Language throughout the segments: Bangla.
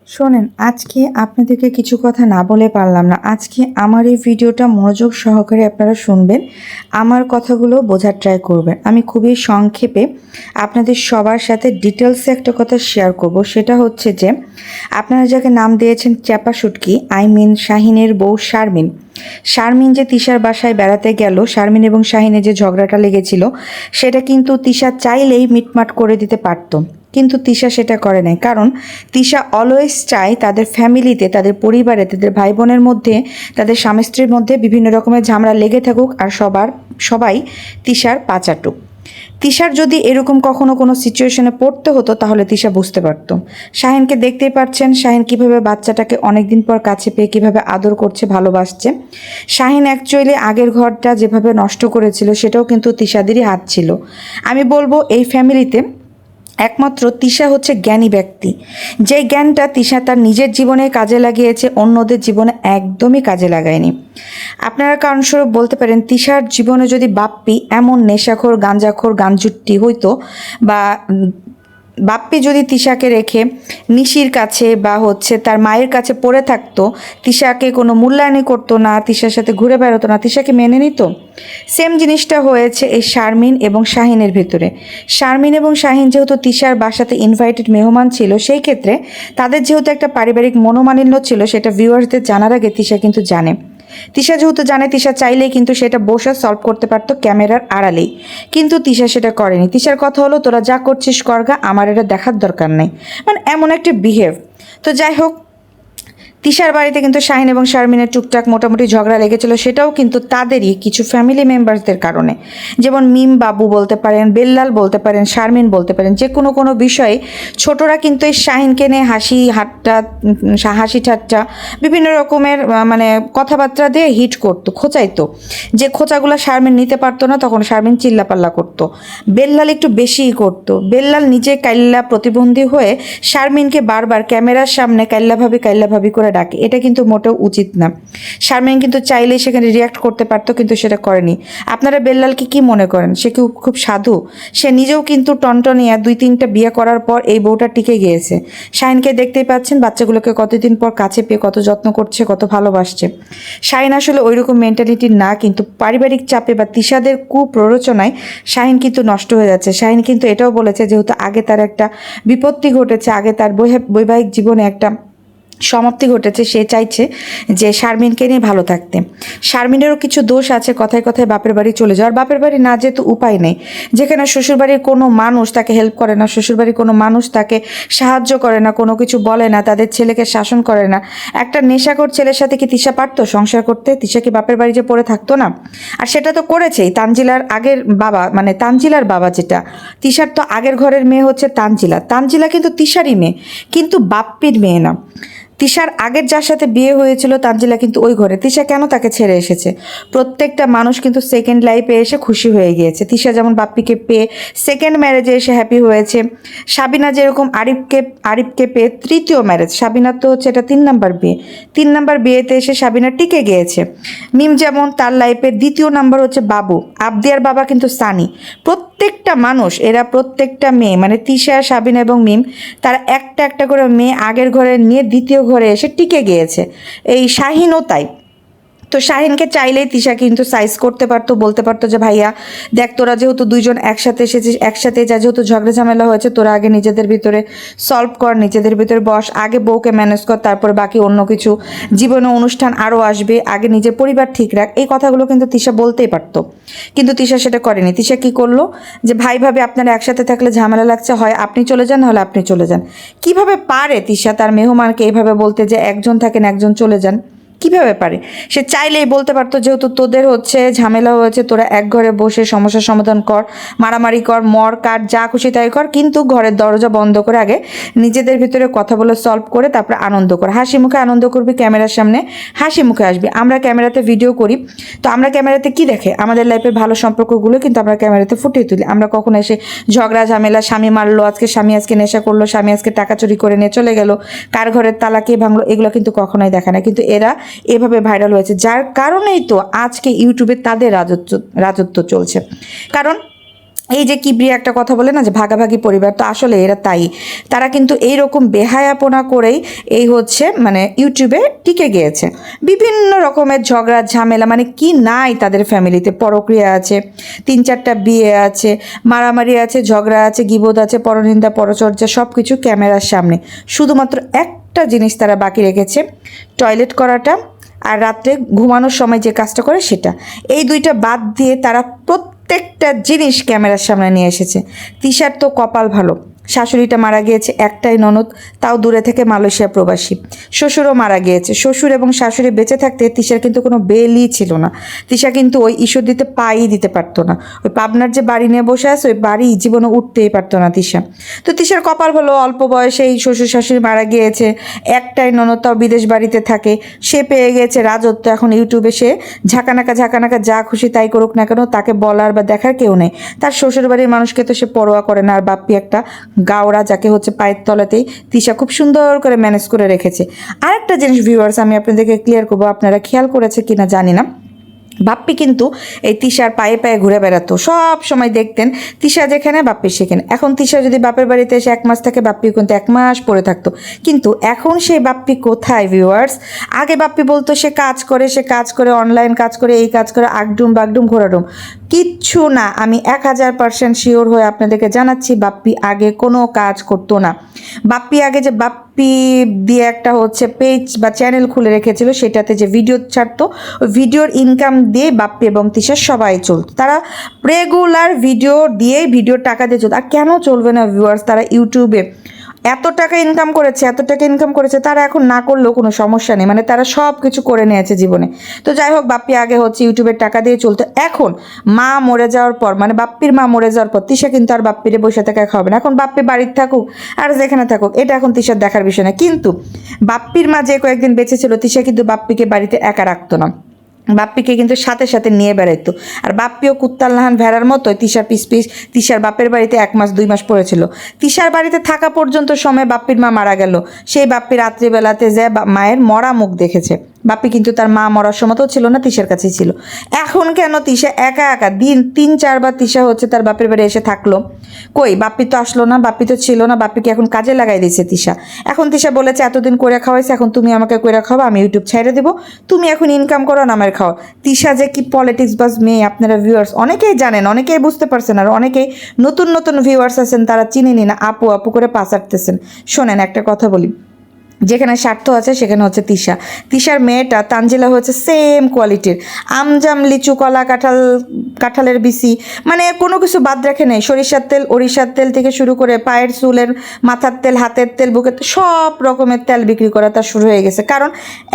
শোনেন, আজকে আপনাদেরকে কিছু কথা না বলে পারলাম না। আজকে আমার এই ভিডিওটা মনোযোগ সহকারে আপনারা শুনবেন, আমার কথাগুলো বোঝার ট্রাই করবেন। আমি খুবই সংক্ষেপে আপনাদের সবার সাথে ডিটেলসে একটা কথা শেয়ার করব। সেটা হচ্ছে যে আপনারা যাকে নাম দিয়েছেন চ্যাপা শুটকি, আই মিন শাহিনের বউ শারমিন। শারমিন যে তিশার বাসায় বেড়াতে গেল, শারমিন এবং শাহিনের যে ঝগড়াটা লেগেছিল সেটা কিন্তু তিশা চাইলেই মিটমাট করে দিতে পারতো, কিন্তু তিশা সেটা করে নাই। কারণ তিশা অলওয়েজ চায় তাদের ফ্যামিলিতে, তাদের পরিবারে, তাদের ভাই বোনের মধ্যে, তাদের স্বামী স্ত্রীর মধ্যে বিভিন্ন রকমের ঝামেলা লেগে থাকুক আর সবাই তিশার পাচাটুক। তিশার যদি এরকম কখনো কোনো সিচুয়েশনে পড়তে হতো তাহলে তিশা বুঝতে পারতো। শাহিনকে দেখতেই পাচ্ছেন, শাহিন কিভাবে বাচ্চাটাকে অনেকদিন পর কাছে পেয়ে কিভাবে আদর করছে, ভালোবাসছে। শাহিন অ্যাকচুয়ালি আগের ঘরটা যেভাবে নষ্ট করেছিল সেটাও কিন্তু তিশাদেরই হাত ছিল। আমি বলবো এই ফ্যামিলিতে একমাত্র তিশা হচ্ছে জ্ঞানী ব্যক্তি, যে জ্ঞানটা তিশা তার নিজের জীবনে কাজে লাগিয়েছে, অন্যদের জীবনে একদমই কাজে লাগায়নি। আপনারা কারণস্বরূপ বলতে পারেন তিশার জীবনে যদি বাপ্পি এমন নেশাখোর, গাঞ্জাখোর, গাঞ্জুট্টি হইতো, বা বাপ্পি যদি তিশাকে রেখে নিশির কাছে বা তার মায়ের কাছে পড়ে থাকতো, তিশাকে কোনো মূল্যায়নই করতো না, তিশার সাথে ঘুরে বেড়াতো না, তিশাকে মেনে নিত। সেম জিনিসটা হয়েছে এই শারমিন এবং শাহিনের ভেতরে। শারমিন এবং শাহিন যেহেতু তিশার বাসাতে ইনভাইটেড মেহমান ছিল, সেই ক্ষেত্রে তাদের যেহেতু একটা পারিবারিক মনোমালিন্য ছিল, সেটা ভিউয়ার্সদের জানার আগে তিশা কিন্তু জানে। তিশা যেহেতু জানে, তিশা চাইলেই কিন্তু সেটা বসে সলভ করতে পারতো ক্যামেরার আড়ালেই, কিন্তু তিশা সেটা করেনি। তিশার কথা হলো, তোরা যা করছিস করগা, আমার এটা দেখার দরকার নাই, মানে এমন একটা বিহেভ। তো যাই হোক, তিশার বাড়িতে কিন্তু শাহিন এবং শারমিনের টুকটাক মোটামুটি ঝগড়া লেগেছিল, সেটাও কিন্তু তাদেরই কিছু ফ্যামিলি মেম্বার্সদের কারণে। যেমন মিম বাবু বলতে পারেন, বেল্লাল বলতে পারেন, শারমিন বলতে পারেন, যে কোনো বিষয়ে ছোটরা কিন্তু এই শাহিনকে নিয়ে হাসি ঠাট্টা বিভিন্ন রকমের মানে কথাবার্তা দিয়ে হিট করতো, খোঁচাইতো। যে খোঁচাগুলো শারমিন নিতে পারতো না, তখন শারমিন চিল্লাপাল্লা করতো। বেল্লাল একটু বেশিই করতো। বেল্লাল নিজে কাইল্লা প্রতিবন্ধী হয়ে শারমিনকে বারবার ক্যামেরার সামনে কাইল্লা ভাবি করে ডাকে, এটা কিন্তু মোটেও উচিত না। শারমিন কিন্তু চাইলেই সেখানে রিয়াক্ট করতে পারতো, কিন্তু সেটা করেনি। আপনারা বেল্লালকে কি মনে করেন? সে কি খুব সাধু? সে নিজেও কিন্তু টনটনিয়া 2-3টা বিয়ে করার পর এই বউটা টিকে গিয়েছে। শাহিনকে দেখতেই পাচ্ছেন, বাচ্চাগুলোকে কতদিন পর কাছে পেয়ে কত যত্ন করছে, কত ভালোবাসছে। শাহিন আসলে ওইরকম মেন্টালিটির না, কিন্তু পারিবারিক চাপে বা তিশাদের কুপ্ররোচনায় শাহিন কিন্তু নষ্ট হয়ে যাচ্ছে। শাহিন কিন্তু এটাও বলেছে, যেহেতু আগে তার একটা বিপত্তি ঘটেছে, আগে তার বৈবাহিক জীবনে একটা সমাপ্তি ঘটেছে, সে চাইছে যে শারমিনকে নিয়ে ভালো থাকতে। শারমিনেরও কিছু দোষ আছে, কথায় কথায় বাপের বাড়ি চলে যাওয়ার। বাপের বাড়ি না যেহেতু উপায় নেই, যেখানে শ্বশুরবাড়ির কোনো মানুষ তাকে হেল্প করে না, শ্বশুরবাড়ির কোনো মানুষ তাকে সাহায্য করে না, কোনো কিছু বলে না, তাদের ছেলেকে শাসন করে না। একটা নেশাখোর ছেলের সাথে কি তিশা পারতো সংসার করতে? তিশা কি বাপের বাড়ি যে পড়ে থাকতো না? আর সেটা তো করেছেই। তানজিলার আগের বাবা, মানে তানজিলার বাবা, যেটা তিশার তো আগের ঘরের মেয়ে হচ্ছে তানজিলা। তানজিলা কিন্তু তিশারই মেয়ে, কিন্তু বাপ্পির মেয়ে না। তিশার আগের যার সাথে বিয়ে হয়েছিল তানজিলা কিন্তু ওই ঘরে। তিশা কেন তাকে ছেড়ে এসেছে? প্রত্যেকটা মানুষ কিন্তু সেকেন্ড লাইফে এসে খুশি হয়ে গিয়েছে। তিশা যেমন বাপ্পিকে পেয়ে সেকেন্ড ম্যারেজে এসে হ্যাপি হয়েছে। সাবিনা যেরকম আরিফকে পেয়ে তৃতীয় ম্যারেজ, সাবিনার তো হচ্ছে এটা 3 নাম্বার বিয়ে, 3 নাম্বার বিয়েতে এসে সাবিনা টিকে গিয়েছে। মিম যেমন তার লাইফের দ্বিতীয় নাম্বার হচ্ছে বাবু, আবদিয়ার বাবা কিন্তু সানি। প্রত্যেকটা মানুষ, এরা প্রত্যেকটা মেয়ে, মানে তিশা, সাবিনা এবং মিম, তারা একটা একটা করে মেয়ে আগের ঘরে নিয়ে দ্বিতীয় ঘরে এসে টিকে গিয়েছে। এই শাহিনও তাই। তো শাহিনকে চাইলেই তিশা কিন্তু সাইজ করতে পারতো, বলতে পারতো যে ভাইয়া দেখ, তোরা যেহেতু দুইজন একসাথে এসেছিস, একসাথে যা, যেহেতু ঝগড়া ঝামেলা হয়েছে, তোরা আগে নিজেদের ভিতরে সলভ কর, নিজেদের ভিতরে বস, আগে বউকে ম্যানেজ কর, তারপরে বাকি অন্য কিছু জীবনে অনুষ্ঠান আরও আসবে, আগে নিজের পরিবার ঠিক রাখ। এই কথাগুলো কিন্তু তিশা বলতেই পারতো, কিন্তু তিশা সেটা করেনি। তিশা কি করলো, যে ভাই ভাবে আপনারা একসাথে থাকলে ঝামেলা লাগছে, হয় আপনি চলে যান, নাহলে আপনি চলে যান। কিভাবে পারে তিশা তার মেহমানকে এইভাবে বলতে, যে একজন থাকেন একজন চলে যান? কিভাবে পারে? সে চাইলেই বলতে পারতো, যেহেতু তোদের ঝামেলা হয়েছে, তোরা এক ঘরে বসে সমস্যার সমাধান কর, মারামারি কর, মর কাট, যা খুশি তাই কর, কিন্তু ঘরের দরজা বন্ধ করে আগে নিজেদের ভিতরে কথা বলে সলভ করে তারপরে আনন্দ কর। হাসি মুখে আনন্দ করবি, ক্যামেরার সামনে হাসি মুখে আসবি। আমরা ক্যামেরাতে ভিডিও করি, তো আমরা ক্যামেরাতে কি দেখে? আমাদের লাইফের ভালো সম্পর্কগুলো কিন্তু আমরা ক্যামেরাতে ফুটিয়ে তুলি। আমরা কখনো এসে ঝগড়া ঝামেলা, স্বামী মারলো আজকে, স্বামী আজকে নেশা করলো, স্বামী আজকে টাকা চুরি করে নিয়ে চলে গেল, কার ঘরের তালা কে ভাঙলো, এগুলো কিন্তু কখনোই দেখা না। কিন্তু এরা এভাবে ভাইরাল হয়েছে, যার কারণেই তো আজকে ইউটিউবে তাদের রাজত্ব চলছে। কারণ এই যে কিবরিয়া একটা কথা বলে না যে ভাগাভাগি পরিবার, তো আসলে এরা তাই, তারা কিন্তু এইরকম বেহায়াপনা করেই এই হচ্ছে মানে ইউটিউবে টিকে গিয়েছে। বিভিন্ন রকমের ঝগড়া ঝামেলা, মানে কি নাই তাদের ফ্যামিলিতে, পরক্রিয়া আছে, 3-4টা বিয়ে আছে, মারামারি আছে, ঝগড়া আছে, গীবত আছে, পরনিন্দা পরচর্চা, সব কিছু ক্যামেরার সামনে। শুধুমাত্র একটা জিনিস তারা বাকি রেখেছে, টয়লেট করাটা আর রাত্রে ঘুমানোর সময় যে কাজটা করে সেটা। এই দুইটা বাদ দিয়ে তারা প্রত্যেকটা জিনিস ক্যামেরার সামনে নিয়ে এসেছে। তিশার তো কপাল ভালো, শাশুড়িটা মারা গিয়েছে, একটাই ননদ, তাও দূরে থেকে মালয়েশিয়া প্রবাসী। শ্বশুরও মারা গিয়েছে। শ্বশুর এবং শাশুড়ি বেঁচে থাকতে তিশার কিন্তু কোনো বেলই ছিল না। তিশা কিন্তু ওই ঈশ্বর দিতে পাই দিতে পারতো না। ওই পাবনার যে বাড়ি নিয়ে বসে আছে ওই বাড়ি জীবনে উঠতেই পারতো না তিশা। তো তিশার কপাল ভালো, অল্প বয়সেই শ্বশুর শাশুড়ি মারা গিয়েছে, একটাই ননদ, তাও বিদেশ বাড়িতে থাকে, সে পেয়ে গেছে রাজত্ব। এখন ইউটিউবে সে ঝাঁকানাকা যা খুশি তাই করুক না কেন, তাকে বলার বা দেখার কেউ নেই। তার শ্বশুর বাড়ির মানুষকে তো সে পরোয়া করে না। আর বাপ্পি একটা গাওরা, যাকে হচ্ছে পায়ের তলাতেই তিশা খুব সুন্দর করে ম্যানেজ করে রেখেছে। আরেকটা জিনিস ভিউয়ার্স আমি আপনাদেরকে ক্লিয়ার করবো, আপনারা খেয়াল করেছে কিনা জানি না, বাপ্পি কিন্তু এই তিশার পায়ে পায়ে ঘুরে বেড়াতো, সব সময় দেখতেন তিশা যেখানে বাপ্পি সেখানে। এখন তিশা যদি বাপের বাড়িতে এসে 1 মাস থাকে, বাপ্পি কিন্তু 1 মাস পরে থাকতো। কিন্তু এখন সেই বাপ্পি কোথায় ভিউয়ার্স? আগে বাপ্পি বলতো সে কাজ করে অনলাইন কাজ করে, এই কাজ করে, আগডুম বাগডুম ঘোরাডুম, কিচ্ছু না। আমি 1000% শিওর হয়ে আপনাদেরকে জানাচ্ছি, বাপ্পি আগে কোনো কাজ করতো না। বাপ্পি আগে যে বাপ্পি দিয়ে একটা হচ্ছে পেজ বা চ্যানেল খুলে রেখেছিল, সেটাতে যে ভিডিও ছাড়তো, ওই ভিডিওর ইনকাম দিয়ে বাপ্পি এবং তিশা সবাই চলতো। তারা রেগুলার ভিডিও দিয়েই ভিডিওর টাকা দিয়ে চলতো। আর কেন চলবে না ভিউয়ার্স? তারা ইউটিউবে এত টাকা ইনকাম করেছে, তারা এখন না করলেও কোনো সমস্যা নেই, মানে তারা সব কিছু করে নিয়েছে জীবনে। তো যাই হোক, বাপ্পি আগে হচ্ছে ইউটিউবের টাকা দিয়ে চলতো। এখন মা মরে যাওয়ার পর, মানে বাপ্পির মা মরে যাওয়ার পর, তিশা কিন্তু আর বাপ্পিরে বসে থেকে খাওয়াবে না। এখন বাপ্পি বাড়িতে থাকুক আর যেখানে থাকুক, এটা এখন তিশার দেখার বিষয় না। কিন্তু বাপ্পির মা যে কয়েকদিন বেঁচে ছিল, তিশা কিন্তু বাপ্পিকে বাড়িতে একা রাখতো না, বাপ্পিকে কিন্তু সাথে সাথে নিয়ে বেড়াইতো। আর বাপ্পিও কুত্তার লাহান ভেড়ার মতো তিশার পিস তিশার বাপের বাড়িতে 1 মাস 2 মাস পড়েছিল। তিশার বাড়িতে থাকা পর্যন্ত সময় বাপ্পির মা মারা গেল, সেই বাপ্পি রাত্রিবেলাতে যে মায়ের মরা মুখ দেখেছে। বাপ্পি কিন্তু তার মা মরার সময়তেও ছিল না, তিশার কাছেই ছিল। এখন কেন তিশা একা একা দিন 3-4 বার তিশা হচ্ছে তার বাপের বাড়ি এসে থাকলো, কই বাপ্পি তো আসলো না, বাপ্পি তো ছিল না। বাপ্পিকে এখন কাজে লাগাই দিয়েছে তিশা। এখন তিশা বলেছে এতদিন করে খাওয়াইছে, এখন তুমি আমাকে করে খাওয়া, আমি ইউটিউব ছেড়ে দেবো, তুমি এখন ইনকাম করো না আমার খাও। তিশা যে কি পলিটিক্স বাজ মেয়ে, আপনারা ভিউয়ার্স অনেকেই জানেন, অনেকেই বুঝতে পারছেন, আর অনেকেই নতুন নতুন ভিউয়ার্স আছেন তারা চিনেনি না, আপু আপু করে পাচারতেছেন। শোনেন একটা কথা বলি, যেখানে স্বার্থ আছে সেখানে হচ্ছে তিশার মেয়েটা তানজিলা হচ্ছে সেম কোয়ালিটির, আমজাম লিচু কলা কাঁঠালের বিসি, মানে কোনো কিছু বাদ রাখে নেই। সরিষার তেল ওড়িশার তেল থেকে শুরু করে পায়ের চুলের, মাথার তেল, হাতের তেল, বুকের তেল, সব রকমের তেল বিক্রি করা তার শুরু হয়ে গেছে, কারণ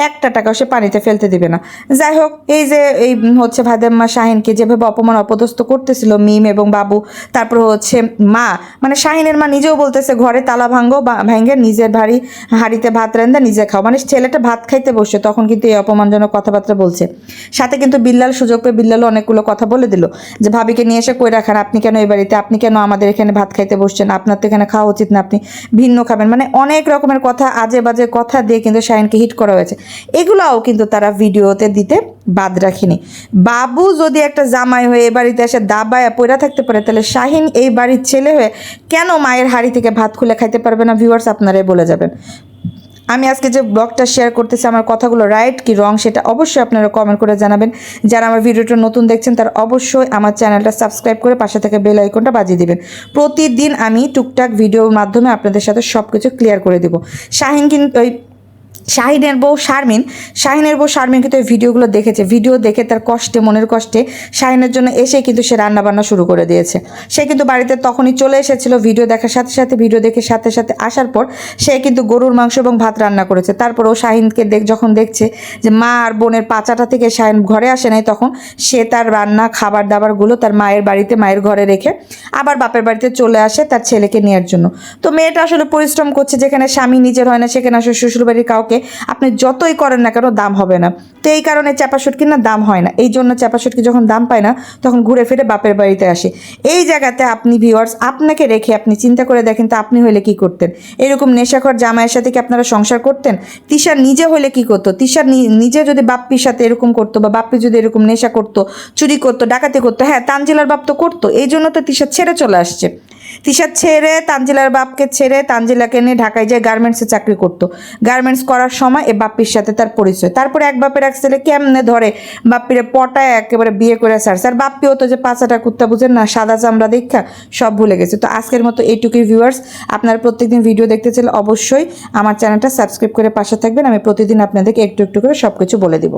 একটা টাকাও সে পানিতে ফেলতে দিবে না। যাই হোক, এই যে এই হচ্ছে ভাদেম্মা শাহিনকে যেভাবে অপমান অপদস্থ করতেছিল মিম এবং বাবু, তারপর হচ্ছে মা, মানে শাহিনের মা নিজেও বলতেছে ঘরে তালা ভাঙে নিজের হাড়িতে ভাত রান্দা নিজে খাও, মানে ছেলেটা ভাত খাইতে বসে তখন কিন্তু এই অপমানজনক কথাবার্তা বলছে। সাথে কিন্তু বিল্লাল সুযোগ পেয়ে বিল্লালও অনেকগুলো কথা বলে দিল যে ভাবিকে নিয়ে এসে কই রাখান, আপনি কেন এই বাড়িতে, আপনি কেন আমাদের এখানে ভাত খাইতে বসছেন, আপনার তো এখানে খাওয়া উচিত না, আপনি ভিন্ন খাবেন, মানে অনেক রকমের কথা, আজে বাজে কথা দিয়ে কিন্তু শাহিনকে হিট করা হয়েছে। এগুলাও কিন্তু তারা ভিডিওতে দিতে বাদ রাখিনি। বাবু যদি একটা জামাই হয়ে এ বাড়িতে এসে দাবায়া পইরা থাকতে পারে, তাহলে শাহিন এই বাড়ির ছেলে হয়ে কেন মায়ের হাড়ি থেকে ভাত খুলে খাইতে পারবে না? ভিউয়ার্স আপনারাই বলে যাবেন। আমি আজকে যে ব্লগটা শেয়ার করতেছি, আমার কথাগুলো রাইট কি রং সেটা অবশ্যই আপনারা কমেন্ট করে জানাবেন। যারা আমার ভিডিওটা নতুন দেখছেন তারা অবশ্যই আমার চ্যানেলটা সাবস্ক্রাইব করে পাশে থেকে বেল আইকনটা বাজিয়ে দিবেন। প্রতিদিন আমি টুকটাক ভিডিওর মাধ্যমে আপনাদের সাথে সব কিছু ক্লিয়ার করে দেবো। শাহিন কিন্তু শাহিনের বউ শারমিন কিন্তু এই ভিডিওগুলো দেখেছে, ভিডিও দেখে তার কষ্টে, মনের কষ্টে শাহিনের জন্য এসে কিন্তু সে রান্নাবান্না শুরু করে দিয়েছে। সে কিন্তু বাড়িতে তখনই চলে এসেছিল, ভিডিও দেখার সাথে সাথে, ভিডিও দেখে সাথে সাথে আসার পর সে কিন্তু গরুর মাংস এবং ভাত রান্না করেছে। তারপর ও শাহিনকে যখন দেখছে যে মা আর বোনের পাচাটা থেকে শাহিন ঘরে আসে নাই, তখন সে তার রান্না খাবার দাবারগুলো তার মায়ের বাড়িতে, মায়ের ঘরে রেখে আবার বাপের বাড়িতে চলে আসে তার ছেলেকে নেওয়ার জন্য। তো মেয়েটা আসলে পরিশ্রম করছে, যেখানে স্বামী নিজের হয় না সেখানে আসলে শ্বশুরবাড়ির কাউকে আপনি যতই করেন না কেন দাম হবে না। তো এই কারণে চাপা শুটকির না দাম হয় না, এই জন্য চাপা শুটকি যখন দাম পায় না তখন ঘুরে ফিরে বাপের বাড়িতে আসে। এই জায়গাতে আপনি ভিউয়ার্স, আপনাকে রেখে আপনি চিন্তা করে দেখেন তো আপনি হলে কি করতেন? এরকম নেশাখোর জামাইয়ের সাথে কি আপনারা সংসার করতেন? তিশার নিজে হলে কি করতো? তিশার নিজে যদি বাপ্পির সাথে এরকম করতো, বা বাপ্পি যদি এরকম নেশা করতো, চুরি করতো, ডাকাতি করতো, হ্যাঁ তানজিলার বাপ তো করতো, এই জন্য তো তিশা ছেড়ে চলে আসছে। তিশা ছেড়ে তানজিলার বাপকে ছেড়ে তানজিলাকে নিয়ে ঢাকায় যায় গার্মেন্টসে চাকরি করতো। গার্মেন্টস করার সময় এ বাপ্পির সাথে তার পরিচয়। তারপরে এক বাপের এক ছেলে কেমনে ধরে বাপ্পিরে পটায় একেবারে বিয়ে করে ছাড়ছে। আর বাপ্পিও তো যে পাঁচাটা কুত্তা বুঝেন না, সাদা চামড়া দেখা সব ভুলে গেছে। তো আজকের মতো এইটুকুই ভিউয়ার্স, আপনারা প্রত্যেকদিন ভিডিও দেখতে চাইলে অবশ্যই আমার চ্যানেলটা সাবস্ক্রাইব করে পাশে থাকবেন। আমি প্রতিদিন আপনাদেরকে একটু একটু করে সব কিছু বলে দিব।